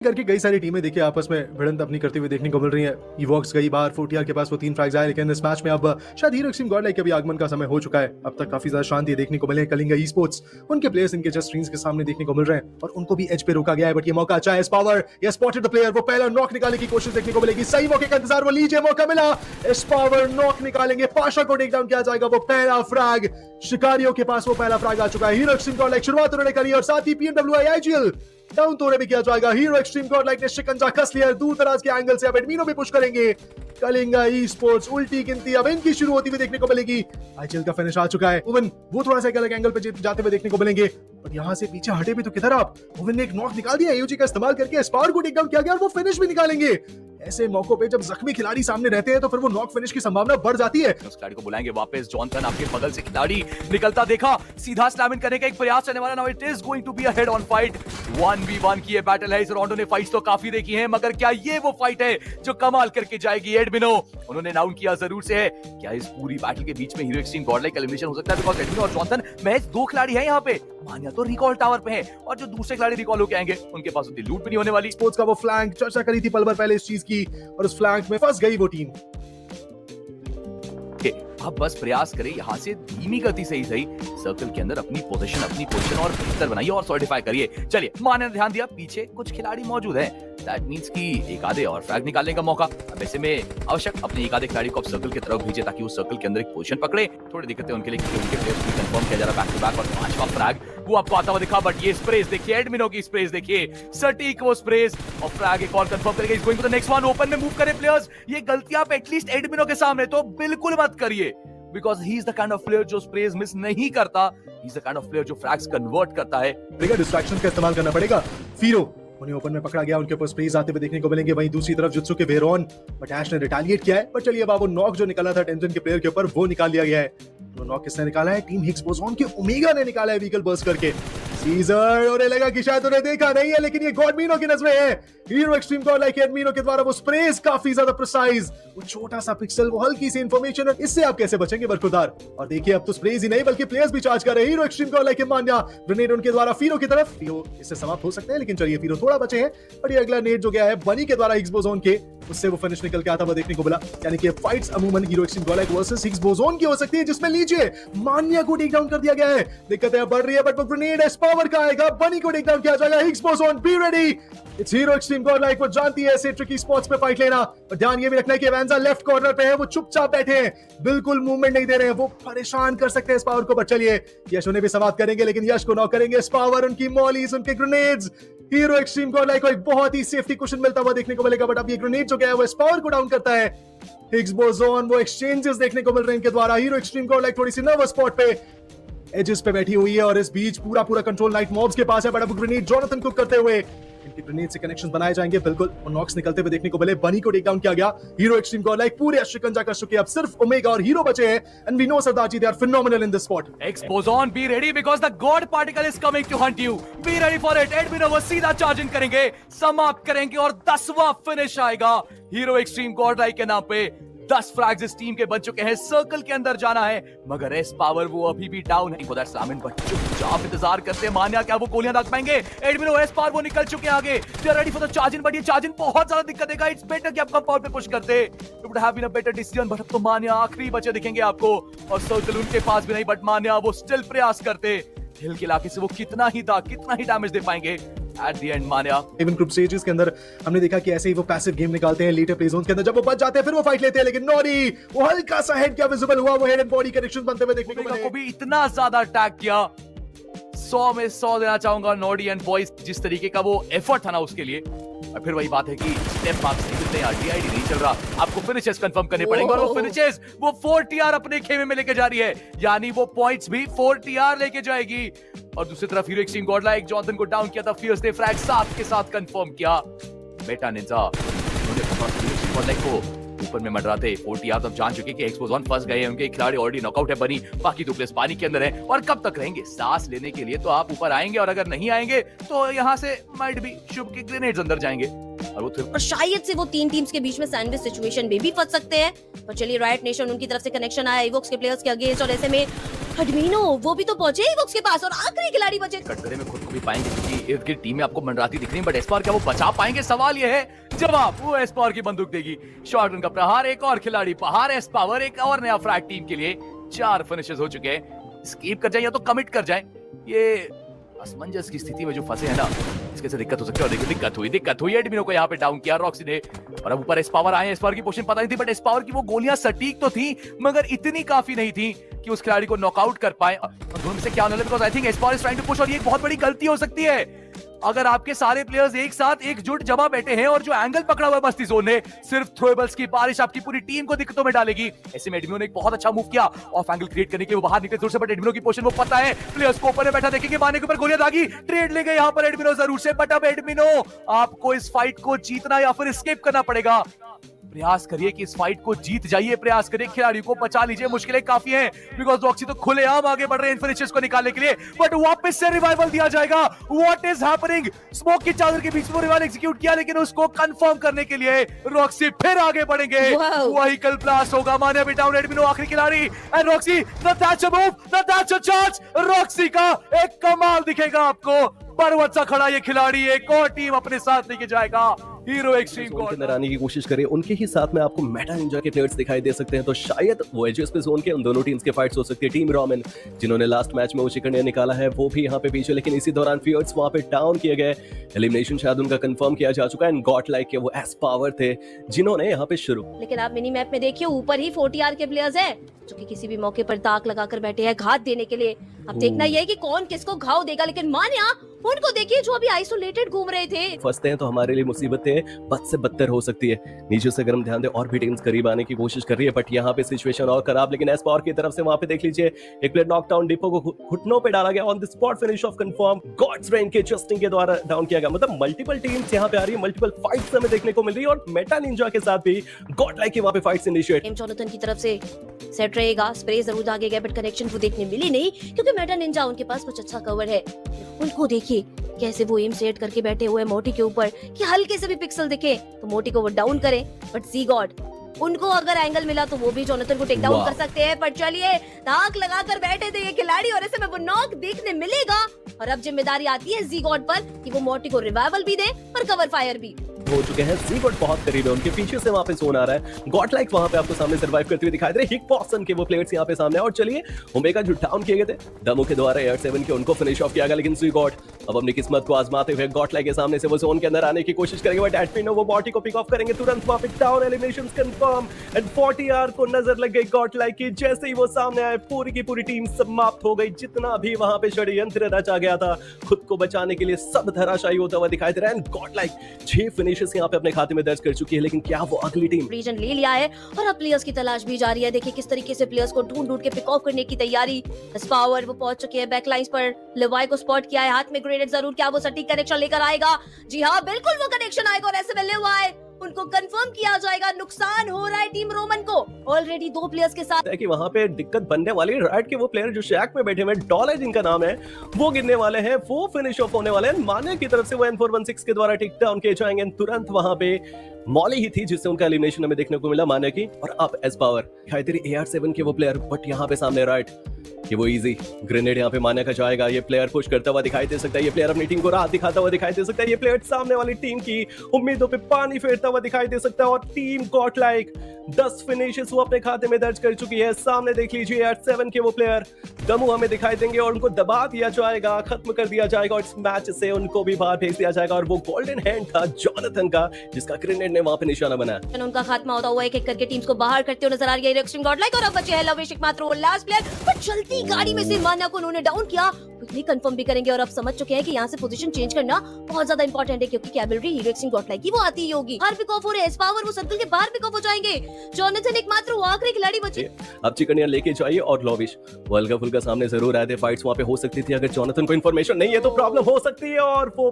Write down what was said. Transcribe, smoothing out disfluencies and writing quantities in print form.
करके कई सारी टीमें देखिए आपस में भिड़ंत अपनी करते हुए देखने को मिल रही हैं। इवॉक्स गई बाहर, फोर्टियर के पास वो 3 फ्रैग्स आए, लेकिन इस मैच में अब शायद हीरो एक्सट्रीम गॉडलाइक के भी आगमन का समय हो चुका है। अब तक काफी ज्यादा शांति देखने को मिले कलिंगा ई स्पोर्ट्स, उनके प्लेयर्स इनके जस्ट स्क्रीन्स के सामने देखने को मिल रहे हैं और उनको भी एज पे रोका गया है। बट ये मौका अच्छा है, पावर ये स्पॉटेड द प्लेयर, वो पहला नॉक निकालने की कोशिश देखने को मिलेगी। सही मौके का इंतजार, वो लीजिए मौका मिला, इस पावर नॉक निकालेंगे, पाशा को टेक डाउन किया जाएगा। वो पहला फ्रैग शिकारियों के पास वो पहला फ्रैग आ चुका है। हीरो एक्सट्रीम गॉडलाइक शुरुआत उन्होंने करी और साथ ही पीएमडब्ल्यूआई आईजीएल डाउन तोड़े भी किया जाएगा। हीरो एक्सट्रीम गॉडलाइक ने शिकंजा कस लिया, दूर दराज के एंगल से अब एडमिनो भी पुश करेंगे। कलिंगा ई स्पोर्ट्स उल्टी गिनती अब इनकी शुरू होती हुई देखने को मिलेगी। आईजीएल का फिनिश आ चुका है। ओवन वो थोड़ा सा एक अलग एंगल पे जाते हुए देखने को मिलेंगे, पर यहाँ से पीछे हटे भी तो किधर आप। ओवन ने एक नॉक निकाल दिया, एयूजी का इस्तेमाल करके स्पार को टेक डाउन किया गया और वो फिनिश भी निकालेंगे। ऐसे मौकों पे जब जख्मी खिलाड़ी सामने रहते हैं तो फिर वो नॉक फिनिश की संभावना बढ़ जाती है। उस खिलाड़ी को बुलाएंगे वापस। जॉनसन आपके बगल से खिलाड़ी निकलता देखा, सीधा स्लैम इन करने का एक प्रयास चलने वाला। Now it is going to be a head on fight, 1v1 की ये बैटल है। इस राउंड ने फाइट्स तो काफी देखी हैं, मगर क्या ये वो फाइट है जो कमाल करके जाएगी? एडमिनो उन्होंने नाउन किया जरूर से है, क्या इस पूरी बैटल के बीच में हीरो एक्सट्रीम गॉडलाइक एलिमिनेशन हो सकता है? बिकॉज़ एडमिनो और जॉनसन महज 2 खिलाड़ी हैं यहाँ पे। मानिया तो रिकॉल टावर पे है और जो दूसरे खिलाड़ी रिकॉल होके आएंगे उनके पास उतनी लूट भी नहीं होने वाली। स्पोर्ट्स का वो फ्लैंक चर्चा करी थी पल भर पहले इस चीज की, और उस फ्लैंक में फंस गई वो टीम। अब बस प्रयास करें यहाँ से धीमी गति से ही सही सर्कल के अंदर अपनी पोजीशन और बेहतर बनाइए और सॉलिडिफाई करिए। चलिए, माने ने ध्यान दिया पीछे कुछ खिलाड़ी मौजूद हैं, दैट मींस कि एक आधे और फ्रैग निकालने का मौका। अब ऐसे में आवश्यक अपने एक आधे खिलाड़ी को अब सर्कल की तरफ भेजे ताकि वो सर्कल के अंदर एक पोजीशन पकड़े। थोड़ी दिक्कतें उनके लिए क्योंकि उनके प्लेयर्स को कंफर्म किया जा रहा है बैक टू बैक, और 5वां फ्रैग वो आपको आता हुआ दिखा। बट ये स्प्रेस देखिए, एडमिनो की स्प्रेस देखिए, सटीक वो स्प्रेस, और फ्रैग एक और कंफर्म करेगा। Is going to the next one. Open में मूव करे प्लेयर्स, ये गलतियां आप एटलीस्ट एडमिनो के सामने तो बिल्कुल मत करिए, because he is the kind of player जो sprays मिस नहीं करता, he is the kind of player जो फ्रैग्स कन्वर्ट करता है। डिस्ट्रैक्शंस का इस्तेमाल करना पड़ेगा। फीरो उन्हें ओपन में पकड़ा गया, उनके ऊपर स्प्रेज आते हुए देखने को मिलेंगे। वहीं दूसरी तरफ जुत्सु के वेरॉन, बट ऐश ने रिटेलिएट किया है। पर चलिए, अब वो नॉक जो निकाला था टेंजन के प्लेयर के ऊपर वो निकाल लिया गया है। तो नॉक किसने निकाला है? टीम हिग्स बोसॉन के ओमेगा ने निकाला है व्हीकल बर्स्ट करके। सीजर उन्हें लगा कि शायद उन्हें देखा नहीं है, लेकिन ये गॉडमिनो की नजरें है। हीरो एक्सट्रीम गॉडलाइक एडमिनो के द्वारा वो स्प्रेस काफी ज्यादा प्रिसाइज, वो छोटा सा पिक्सल, वो हल्की सी इंफॉर्मेशन, इससे आप कैसे बचेंगे बरखुरदार? और देखिए, अब तो स्प्रेस ही नहीं बल्कि प्लेयर्स भी चार्ज कर रहे हैं। हीरो एक्सट्रीम गॉडलाइक के मान्या ग्रेनेड उनके द्वारा फीरो की तरफ। फीरो इससे समाप्त हो सकते हैं, लेकिन चलिए फीरो थोड़ा बचे हैं। और ये अगला नेट जो गया है बनी के द्वारा हिग्स बोसॉन के, उससे वो फिनिश निकल के आता हुआ देखने को मिला। यानी कि फाइट्स अमूमन hero extreme Godlike versus Higgs boson की हो सकती है, जिसमें लीजिए मान्या को टेक डाउन कर दिया गया है। दिक्कतें बढ़ रही है, बट वो ग्रेनेड एस पावर का आएगा, बनी को टेक डाउन किया जाएगा। Higgs boson be ready, it's hero extreme Godlike. वो जानती है ऐसे ट्रिकी स्पॉट्स पे फाइट लेना, और ध्यान ये भी रखना है कि एवेंजा लेफ्ट कॉर्नर पे है, वो चुपचाप बैठे हैं, बिल्कुल मूवमेंट नहीं दे रहे हैं। वो परेशान कर सकते हैं इस पावर को, बट चलिए यश उन्हें भी समाप्त करेंगे, लेकिन यश को नॉक करेंगे। इस पावर, उनकी मॉलीज, उनके ग्रेनेड्स, हीरो एक्सट्रीम गॉडलाइक को एक बहुत ही सेफ्टी कुशन मिलता हुआ देखने को मिलेगा। बट अब ये ग्रेनेड जो गया है वो इस पावर को डाउन करता है। हिग्स बोसॉन, वो एक्सचेंजेस देखने को मिल रहे हैं इनके द्वारा। हीरो एक्सट्रीम गॉडलाइक थोड़ी सी नर्वस स्पॉट पे एजेस पे बैठी हुई है, और इस बीच पूरा कंट्रोल नाइट मॉब्स के पास है। बट अब ग्रेनेड जॉनथन कुक करते हुए इनके ग्रेनेड से कनेक्शंस बनाए जाएंगे बिल्कुल, और नॉक्स निकलते हुए देखने को मिले। बनी को टेक डाउन किया गया। हीरो एक्सट्रीम गॉडलाइक पूरे शिकंजा कर चुके हैं, अब सिर्फ ओमेगा और हीरो बचे हैं। And we know Sardar ji, they are phenomenal in this spot. एक्सपोजॉन be ready because the god particle is coming to hunt you, be ready for it. एडमिनो वो सीधा चार्ज इन करेंगे, समाप्त करेंगे, और 10वां फिनिश आएगा हीरो एक्सट्रीम गॉडलाइक के नाम पे। 10 फ्रैग्स इस टीम के बच चुके हैं। सर्कल के अंदर जाना है, मगर एस पावर वो अभी भी डाउन है। फॉर सामिन बट चुपचाप इंतजार करते हैं। मान्या क्या वो गोलियां दाग पाएंगे? एडमिनो एस पावर वो निकल चुके हैं आगे, they are ready for the charge in, but ये चार्ज इन बहुत ज्यादा दिक्कत देगा। इट्स बेटर कि आप कम पावर पे पुश करते, it would have been a better decision. But अब तो मान्या आखिरी बचे दिखेंगे आपको, और सर्कल उनके पास भी नहीं, बट मान्या वो स्टिल प्रयास करते। हिल के इलाके से वो कितना ही डैमेज दे पाएंगे at the end Manya. Even group stages के अंदर हमने देखा कि ऐसे ही वो पैसिव गेम निकालते हैं लेटर प्ले जोन्स के अंदर, जब वो बच जाते हैं फिर वो फाइट लेते हैं। लेकिन नॉरी वो हल्का सा हेड क्या विजिबल हुआ, वो हेड एंड बॉडी कनेक्शन बनते हुए देखने को मिले। को भी इतना ज्यादा अटैक किया, 100 में 100 देना चाहूंगा नॉडी एंड बॉयज, जिस तरीके का वो एफर्ट था ना उसके लिए। और फिर वही बात है कि स्टेप मार्क्स नहीं मिलते हैं, डीआईडी नहीं चल रहा, आपको फिनिशेस कंफर्म करने पड़ेंगे, और वो फिनिशेस वो 4TR अपने खेमे में लेके जा रही है, यानी वो पॉइंट्स भी 4TR लेके जाएगी। और दूसरी तरफ हीरो एक्सट्रीम गॉडलाइक जॉनथन को डाउन किया था, फियर्स ने फ्रैग साथ के साथ कंफर्म किया। मेटा निंजा गॉडलाइक को ऊपर में मंडराते 4TR तब जान चुके कि एक्सपोजॉन फंस गए हैं, उनके खिलाड़ी ऑलरेडी नॉकआउट है। बनी बाकी 2 प्लेयर्स पानी के अंदर हैं, और कब तक रहेंगे? सांस लेने के लिए तो आप ऊपर आएंगे, और अगर नहीं आएंगे तो यहाँ से माइट भी शुभ के ग्रेनेड्स अंदर जाएंगे, और शायद से वो 3 टीम्स के बीच में सैंडविच सिचुएशन में भी फंस सकते हैं। पर चलिए, राइट नेशन उनकी तरफ से कनेक्शन आया इवोक्स के प्लेयर्स के अगेंस्ट, और ऐसे में एडमिनो वो भी तो पहुंचे Evox के पास और आखिरी खिलाड़ी बचे। कटघरे में खुद को भी पाएंगे क्योंकि इर्द गिर्द टीम में आपको मंडराती दिख रही है, बट एस्पार क्या वो बचा पाएंगे? सवाल ये है, जवाब वो एस्पार की बंदूक देगी। शॉटगन का प्रहार, एक और खिलाड़ी बाहर, एस्पावर एक और नया फ्रैग टीम के लिए। 4 फिनिशेस हो चुके हैं। स्कीप कर जाए या तो कमिट कर जाए। ये असमंजस की स्थिति में जो फंसे हैं ना, इसके से दिक्कत हो सकती है। और देखो दिक्कत हुई एडमिनो को यहाँ पे डाउन किया रॉक्सी ने, और अब ऊपर एस्पावर आए। एस्पावर की पोजीशन पता नहीं थी, बट एस्पावर की वो गोलियां सटीक तो थी मगर इतनी काफी नहीं थी कि उस खिलाड़ी को नॉकआउट कर पाए। और दोनों में से क्या होने लगा, बिकॉज़ आई थिंक एस्पावर इज ट्राइंग टू पुश, और ये एक बहुत बड़ी गलती हो सकती है अगर आपके सारे प्लेयर्स एक साथ एकजुट जमा बैठे हैं और जो एंगल पकड़ा हुआ है बस्ती जोन ने, सिर्फ थ्रोएबल्स की बारिश आपकी पूरी टीम को दिक्कतों में डालेगी। ऐसे में एडमिनो ने एक बहुत अच्छा मूव किया ऑफ एंगल क्रिएट करने के लिए, वो बाहर निकले दूर से, बट एडमिनो की पोजीशन वो पता है। प्लेयर्स को ऊपर में बैठा देखेंगे, माने के ऊपर गोलियां दागी, ट्रेड ले गए यहां पर एडमिनो जरूर से, बट अब एडमिनो आपको इस फाइट को जीतना या फिर एस्केप करना पड़ेगा। प्रयास करिए कि इस फाइट को जीत जाइए, प्रयास करिए खिलाड़ी को बचा लीजिए। मुश्किलें काफी हैं बिकॉज़ रॉक्सी तो खुलेआम आगे बढ़ रहे हैं फिनिशेस को निकालने के लिए, बट वापस से रिवाइवल दिया जाएगा। What is happening? स्मोक की चादर के बीच में रिवाइवल एग्जीक्यूट किया, लेकिन उसको कंफर्म करने के लिए रॉक्सी फिर आगे बढ़ेंगे। व्हीकल ब्लास्ट होगा, माने भी डाउन, एडमिनो आखिरी खिलाड़ी, and Roxy the that's a move, the that's a charge. Roxy का एक कमाल दिखेगा आपको, पर्वत सा खड़ा ये खिलाड़ी, एक और टीम अपने साथ लेके जाएगा। हीरो एक्सट्रीम जोन के अंदर आने की कोशिश करें, उनके ही साथ में आपको मेटा निंजा के प्लेयर्स दिखाई दे सकते हैं, तो शायद वो एजेस पे जोन के उन दोनों टीम्स के फाइट्स हो सकती है। टीम रोमन जिन्होंने लास्ट मैच में वो चिकन निकाला है, वो भी यहाँ पे पीछे, लेकिन इसी दौरान फियर्स वहां पे डाउन किए गए। एलिमिनेशन शायद उनका कंफर्म किया जा चुका है, एंड गॉट लाइक के वो एस्पावर थे जिन्होंने यहाँ पे शुरू। लेकिन आप मिनी मैप में देखिए ऊपर ही 40R के प्लेयर्स हैं जो कि किसी भी मौके पर दाग लगाकर बैठे हैं घात देने के लिए। अब देखना यह है कि कौन किसको घाव देगा, लेकिन मान्या उनको देखिए जो अभी आइसोलेटेड घूम रहे थे। फंसते हैं तो हमारे लिए मुसीबतें बद से बदतर हो सकती है। नीचे से अगर हम ध्यान दें, और भी टीम्स करीब आने की कोशिश कर रही है, बट यहाँ पे सिचुएशन और खराब। लेकिन एस्पावर की तरफ से वहां पे देख लीजिए, एक प्लेयर नॉकडाउन, डिपो को घुटनों पे डाला गया, on the spot finish off confirm. Gods rain के जस्टिंग के द्वारा डाउन किया गया। मतलब मल्टीपल टीम्स यहाँ पे आ रही है, मल्टीपल फाइट्स हमें देखने को मिल रही है, और मेटा निंजा के साथ भी गॉड लाइक के वहां पे फाइट्स इनिशिएट। एम जोनाथन की तरफ से सेट रहेगा, स्प्रे जरूर दागे गए, बट कनेक्शन को देखने मिली नहीं क्योंकि मेटा निंजा उनके पास कुछ अच्छा कवर है। उनको देखिए कैसे वो एम सेट करके बैठे हुए मोटी के ऊपर कि हल्के से भी पिक्सल दिखे तो मोटी को वो डाउन करें, बट सी गॉड उनको अगर एंगल मिला तो वो भी जोनाथन को टेक डाउन कर सकते हैं। पर चलिए धाक लगाकर बैठे थे ये खिलाड़ी, और ऐसे में वो नॉक देखने मिलेगा, और अब जिम्मेदारी आती है जी गॉड पर कि वो मोटी को रिवाइवल भी दे और कवर फायर भी हो चुके हैं। जी गॉड बहुत करीब है, उनके पीछे से वहां पे जोन आ रहा है। गॉड लाइक वहां पे आपको सामने सर्वाइव करते हुए दिखाई दे रहे हैं। हिक बॉसन के वो प्लेयर्स यहाँ पे सामने, और चलिए ओमेगा जो डाउन किए गए थे दमो के द्वारा एयर 7 के, उनको फिनिश ऑफ किया गया। लेकिन जी गॉड अब अपनी किस्मत को आजमाते हुए गॉड लाइक के सामने से वो जोन के अंदर आने की कोशिश करेंगे, बट एडमिनो वो बॉडी को पिक ऑफ करेंगे तुरंत। वहां पे down, eliminations confirm, and 40R को नजर लग गई गॉड लाइक की। जैसे ही वो सामने आए, पूरी की पूरी टीम समाप्त हो गई। जितना भी वहां पे षड्यंत्र रचा गया था खुद को बचाने के लिए, सब धराशायी होता हुआ दिखाई दे रहा है। गॉड लाइक 6 फिनिशेस यहाँ पे अपने खाते में दर्ज कर चुकी है, लेकिन क्या वो अगली टीम रीजन ले लिया है और अब प्लेयर्स की तलाश भी जारी है। देखिए किस तरीके से प्लेयर्स को ढूंढ के पिक ऑफ करने की तैयारी। एस्पावर वो पहुंच चुके हैं बैकलाइंस पर, लेवाई को स्पॉट किया है, हाथ में ग्रेनेड जरूर, क्या वो सटीक कनेक्शन लेकर आएगा? जी हाँ बिल्कुल वो कनेक्शन आएगा, और ऐसे में लेवाई उनको कंफर्म किया जाएगा। नुकसान हो रहा है टीम रोमन को ऑलरेडी 2 प्लेयर्स के साथ। है कि वहां पे दिक्कत बनने वाली है। राइट के वो प्लेयर जो शैक पे बैठे हुए डॉलर जिनका नाम है, वो गिरने वाले हैं, वो फिनिश ऑफ होने वाले हैं। माने की तरफ से वो N416 के द्वारा टिक डाउन किए जाएंगे। तुरंत वहां पे मॉली ही थी जिससे उनका एलिमिनेशन हमें देखने को मिला, माने की। और अब एस्पावर दिखाई दे रही AR7 के वो प्लेयर, बट यहाँ पे सामने राइट कि वो इजी ग्रेनेड यहाँ पे माने का जाएगा। ये प्लेयर पुश करता हुआ दिखाई दे सकता है, ये प्लेयर अपनी टीम को राह दिखाता हुआ दिखाई दे सकता है, ये प्लेयर सामने वाली टीम की उम्मीदों पे पानी फेरता हुआ दिखाई दे सकता है। और टीम गॉट लाइक 10 फिनिशेस वो अपने खाते में दर्ज कर चुकी है। सामने देख लीजिए AR7 के वो प्लेयर दमू हमें दिखाई देंगे, और उनको दबा दिया जाएगा, खत्म कर दिया जाएगा, और इस मैच से उनको भी बाहर भेज दिया जाएगा। और वो गोल्डन हैंड था जोनाथन का, जिसका ग्रेनेड ने वहां पे निशाना बनाया। उनका खात्मा होता हुआ एक करके टीम्स को बाहर करते हुए नजर आ रही है एक्सट्रीम गॉड लाइक। और अब बचे हैं लवेश एकमात्र वो लास्ट प्लेयर, पर चलती गाड़ी में से मान्या को उन्होंने डाउन किया। क्विकली कंफर्म भी करेंगे, और अब समझ चुके हैं कि यहाँ से पोजीशन चेंज करना बहुत ज्यादा इंपॉर्टेंट है, क्योंकि cavalry hero extreme God like की वो आती ही होगी। बाहर पिक ऑफ हो रहे हैं, एस्पावर वो सर्कल के बाहर पिक ऑफ हो जाएंगे। जोनाथन एकमात्र वो आखिरी खिलाड़ी बचे। अब चिकनिया लेके जाइए, और लॉविश वो हल्का फुल्का सामने जरूर आए थे। फाइट्स वहां पे हो सकती थी, अगर जोनाथन को इन्फॉर्मेशन नहीं है तो प्रॉब्लम हो सकती है। और वो